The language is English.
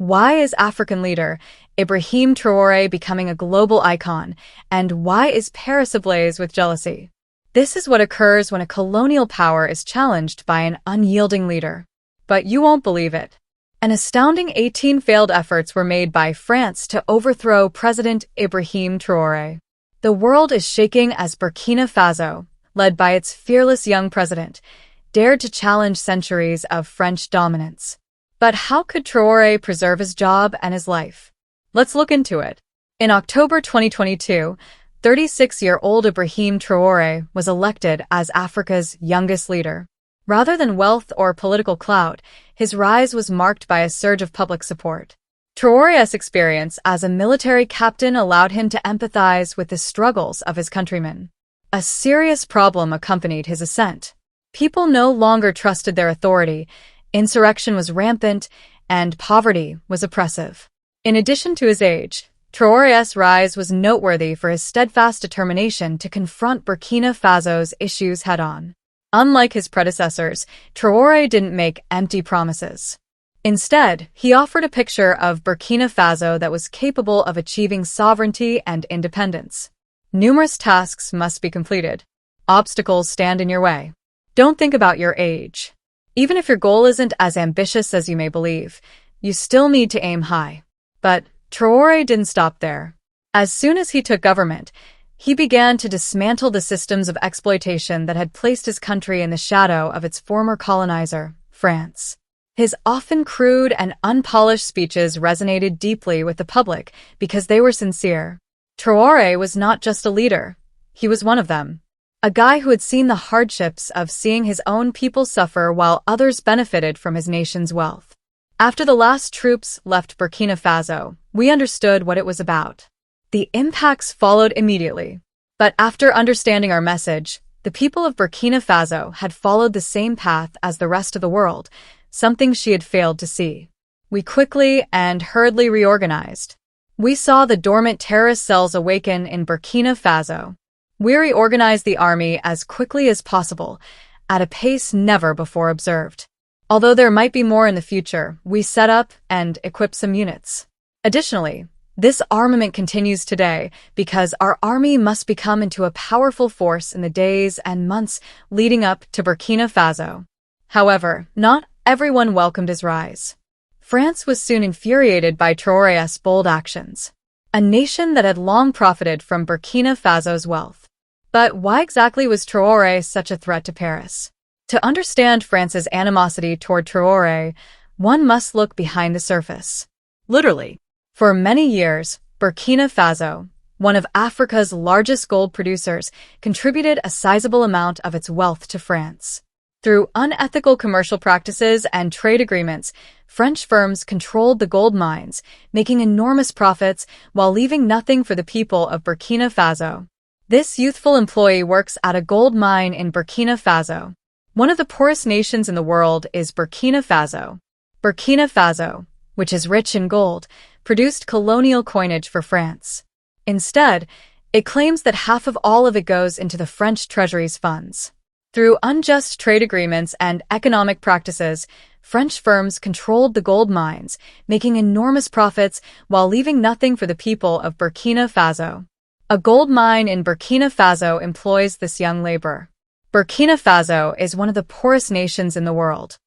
Why is African leader Ibrahim Traore becoming a global icon? And why is Paris ablaze with jealousy? This is what occurs when a colonial power is challenged by an unyielding leader. But you won't believe it. An astounding 18 failed efforts were made by France to overthrow President Ibrahim Traore. The world is shaking as Burkina Faso, led by its fearless young president, dared to challenge centuries of French dominance. But how could Traore preserve his job and his life? Let's look into it. In October 2022, 36-year-old Ibrahim Traore was elected as Africa's youngest leader. Rather than wealth or political clout, his rise was marked by a surge of public support. Traore's experience as a military captain allowed him to empathize with the struggles of his countrymen. A serious problem accompanied his ascent. People no longer trusted their authority, insurrection was rampant, and poverty was oppressive. In addition to his age, Traore's rise was noteworthy for his steadfast determination to confront Burkina Faso's issues head-on. Unlike his predecessors, Traore didn't make empty promises. Instead, he offered a picture of Burkina Faso that was capable of achieving sovereignty and independence. Numerous tasks must be completed. Obstacles stand in your way. Don't think about your age. Even if your goal isn't as ambitious as you may believe, you still need to aim high. But Traore didn't stop there. As soon as he took government, he began to dismantle the systems of exploitation that had placed his country in the shadow of its former colonizer, France. His often crude and unpolished speeches resonated deeply with the public because they were sincere. Traore was not just a leader, he was one of them. A guy who had seen the hardships of seeing his own people suffer while others benefited from his nation's wealth. After the last troops left Burkina Faso, we understood what it was about. The impacts followed immediately. But after understanding our message, the people of Burkina Faso had followed the same path as the rest of the world, something she had failed to see. We quickly and hurriedly reorganized. We saw the dormant terrorist cells awaken in Burkina Faso. We reorganized the army as quickly as possible, at a pace never before observed. Although there might be more in the future, we set up and equipped some units. Additionally, this armament continues today because our army must become into a powerful force in the days and months leading up to Burkina Faso. However, not everyone welcomed his rise. France was soon infuriated by Traore's bold actions, a nation that had long profited from Burkina Faso's wealth. But why exactly was Traore such a threat to Paris? To understand France's animosity toward Traore, one must look behind the surface. Literally. For many years, Burkina Faso, one of Africa's largest gold producers, contributed a sizable amount of its wealth to France. Through unethical commercial practices and trade agreements, French firms controlled the gold mines, making enormous profits while leaving nothing for the people of Burkina Faso. This youthful employee works at a gold mine in Burkina Faso. One of the poorest nations in the world is Burkina Faso. Burkina Faso, which is rich in gold, produced colonial coinage for France. Instead, it claims that half of all of it goes into the French treasury's funds. Through unjust trade agreements and economic practices, French firms controlled the gold mines, making enormous profits while leaving nothing for the people of Burkina Faso. A gold mine in Burkina Faso employs this young labor. Burkina Faso is one of the poorest nations in the world.